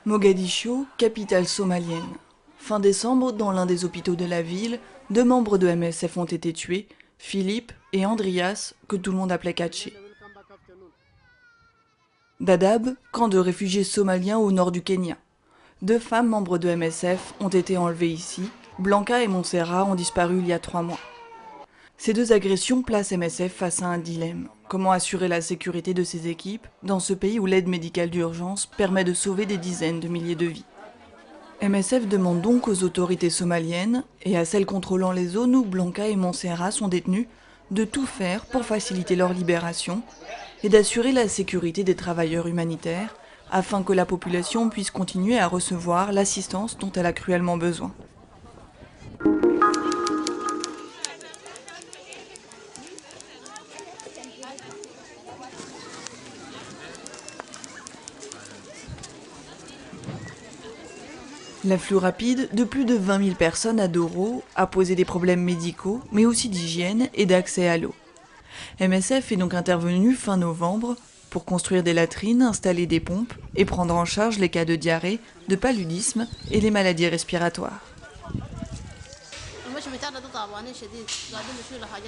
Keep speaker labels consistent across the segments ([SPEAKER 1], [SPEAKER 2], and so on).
[SPEAKER 1] Mogadiscio, capitale somalienne. Fin décembre, dans l'un des hôpitaux de la ville, 2 membres de MSF ont été tués, Philippe et Andrias, que tout le monde appelait Katché. Dadaab, camp de réfugiés somaliens au nord du Kenya. 2 femmes membres de MSF ont été enlevées ici, Blanca et Montserrat ont disparu il y a 3 mois. Ces 2 agressions placent MSF face à un dilemme. Comment assurer la sécurité de ses équipes dans ce pays où l'aide médicale d'urgence permet de sauver des dizaines de milliers de vies? MSF demande donc aux autorités somaliennes et à celles contrôlant les zones où Blanca et Montserrat sont détenus de tout faire pour faciliter leur libération et d'assurer la sécurité des travailleurs humanitaires afin que la population puisse continuer à recevoir l'assistance dont elle a cruellement besoin. L'afflux rapide de plus de 20 000 personnes à Doro a posé des problèmes médicaux, mais aussi d'hygiène et d'accès à l'eau. MSF est donc intervenu fin novembre pour construire des latrines, installer des pompes et prendre en charge les cas de diarrhée, de paludisme et les maladies respiratoires.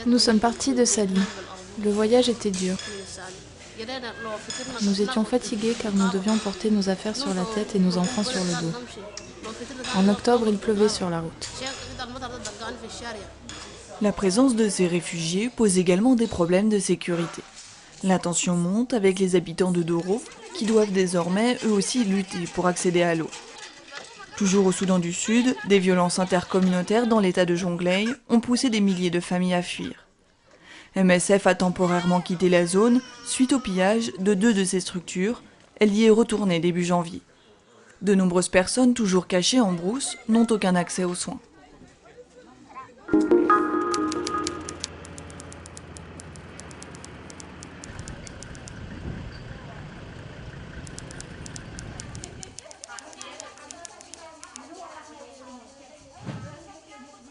[SPEAKER 2] Nous sommes partis de Sali. Le voyage était dur. Nous étions fatigués car nous devions porter nos affaires sur la tête et nos enfants sur le dos. En octobre, il pleuvait sur la route.
[SPEAKER 1] La présence de ces réfugiés pose également des problèmes de sécurité. La tension monte avec les habitants de Doro qui doivent désormais eux aussi lutter pour accéder à l'eau. Toujours au Soudan du Sud, des violences intercommunautaires dans l'état de Jonglei ont poussé des milliers de familles à fuir. MSF a temporairement quitté la zone suite au pillage de 2 de ses structures. Elle y est retournée début janvier. De nombreuses personnes, toujours cachées en brousse, n'ont aucun accès aux soins.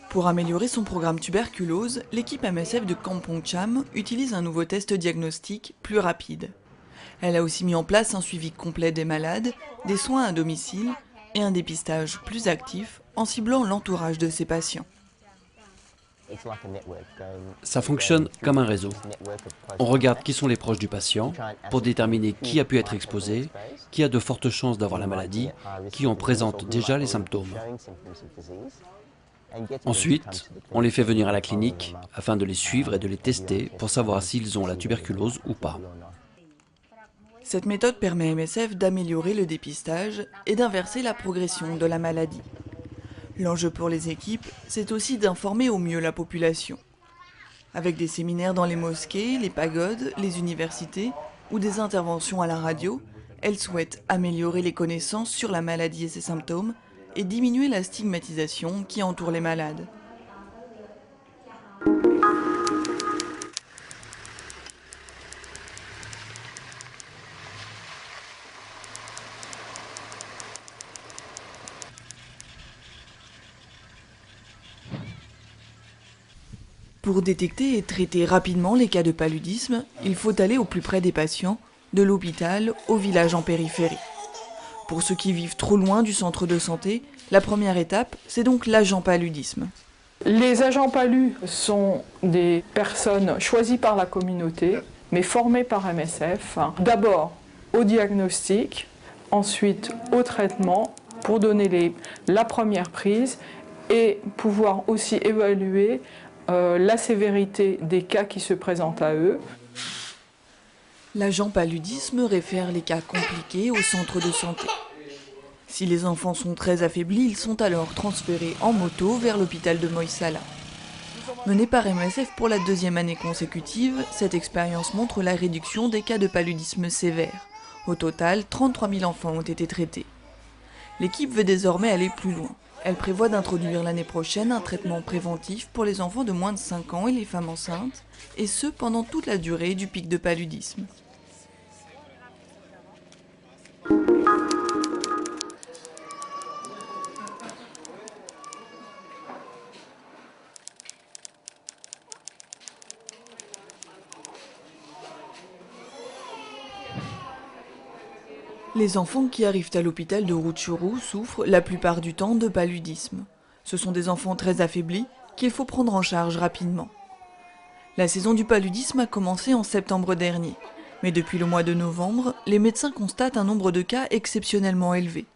[SPEAKER 1] Pour améliorer son programme tuberculose, l'équipe MSF de Kampong Cham utilise un nouveau test diagnostique plus rapide. Elle a aussi mis en place un suivi complet des malades, des soins à domicile et un dépistage plus actif en ciblant l'entourage de ses patients.
[SPEAKER 3] Ça fonctionne comme un réseau. On regarde qui sont les proches du patient pour déterminer qui a pu être exposé, qui a de fortes chances d'avoir la maladie, qui en présente déjà les symptômes. Ensuite, on les fait venir à la clinique afin de les suivre et de les tester pour savoir s'ils ont la tuberculose ou pas.
[SPEAKER 1] Cette méthode permet à MSF d'améliorer le dépistage et d'inverser la progression de la maladie. L'enjeu pour les équipes, c'est aussi d'informer au mieux la population. Avec des séminaires dans les mosquées, les pagodes, les universités ou des interventions à la radio, elles souhaitent améliorer les connaissances sur la maladie et ses symptômes et diminuer la stigmatisation qui entoure les malades. Pour détecter et traiter rapidement les cas de paludisme, il faut aller au plus près des patients, de l'hôpital au village en périphérie. Pour ceux qui vivent trop loin du centre de santé, la première étape, c'est donc l'agent paludisme.
[SPEAKER 4] Les agents palus sont des personnes choisies par la communauté, mais formées par MSF. D'abord au diagnostic, ensuite au traitement, pour donner la première prise et pouvoir aussi évaluer la sévérité des cas qui se présentent à eux.
[SPEAKER 1] L'agent paludisme réfère les cas compliqués au centre de santé. Si les enfants sont très affaiblis, ils sont alors transférés en moto vers l'hôpital de Moïsala. Menée par MSF pour la 2e année consécutive, cette expérience montre la réduction des cas de paludisme sévère. Au total, 33 000 enfants ont été traités. L'équipe veut désormais aller plus loin Elle prévoit d'introduire l'année prochaine un traitement préventif pour les enfants de moins de 5 ans et les femmes enceintes, et ce pendant toute la durée du pic de paludisme. Les enfants qui arrivent à l'hôpital de Rutshuru souffrent la plupart du temps de paludisme. Ce sont des enfants très affaiblis qu'il faut prendre en charge rapidement. La saison du paludisme a commencé en septembre dernier, mais depuis le mois de novembre, les médecins constatent un nombre de cas exceptionnellement élevé.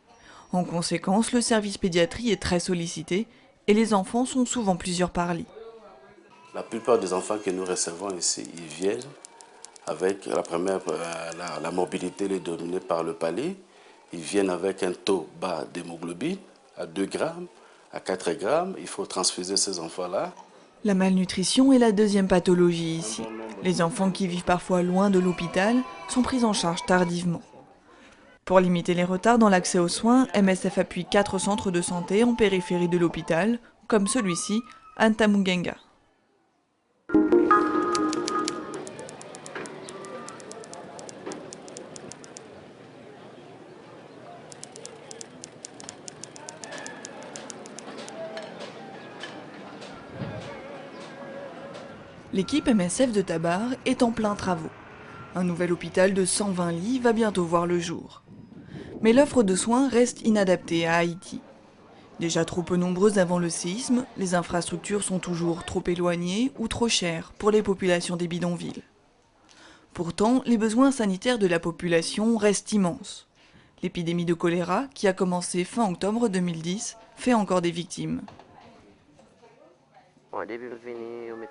[SPEAKER 1] En conséquence, le service pédiatrie est très sollicité et les enfants sont souvent plusieurs par lit.
[SPEAKER 5] La plupart des enfants que nous recevons ici, ils viennent avec la mobilité est dominée par le palais. Ils viennent avec un taux bas d'hémoglobine à 2 grammes, à 4 grammes. Il faut transfuser ces enfants-là.
[SPEAKER 1] La malnutrition est la deuxième pathologie ici. Les enfants qui vivent parfois loin de l'hôpital sont pris en charge tardivement. Pour limiter les retards dans l'accès aux soins, MSF appuie 4 centres de santé en périphérie de l'hôpital, comme celui-ci, à Ntamugenga. L'équipe MSF de Tabar est en plein travaux. Un nouvel hôpital de 120 lits va bientôt voir le jour. Mais l'offre de soins reste inadaptée à Haïti. Déjà trop peu nombreuses avant le séisme, les infrastructures sont toujours trop éloignées ou trop chères pour les populations des bidonvilles. Pourtant, les besoins sanitaires de la population restent immenses. L'épidémie de choléra, qui a commencé fin octobre 2010, fait encore des victimes.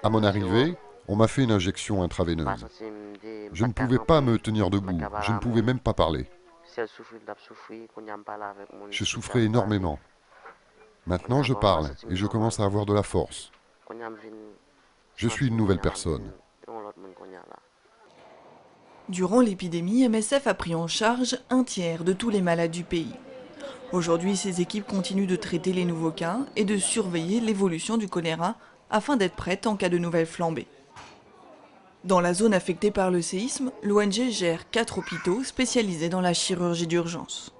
[SPEAKER 6] À mon arrivée, on m'a fait une injection intraveineuse. Je ne pouvais pas me tenir debout, je ne pouvais même pas parler. Je souffrais énormément. Maintenant, je parle et je commence à avoir de la force. Je suis une nouvelle personne.
[SPEAKER 1] Durant l'épidémie, MSF a pris en charge un tiers de tous les malades du pays. Aujourd'hui, ces équipes continuent de traiter les nouveaux cas et de surveiller l'évolution du choléra afin d'être prêtes en cas de nouvelles flambées. Dans la zone affectée par le séisme, l'ONG gère 4 hôpitaux spécialisés dans la chirurgie d'urgence.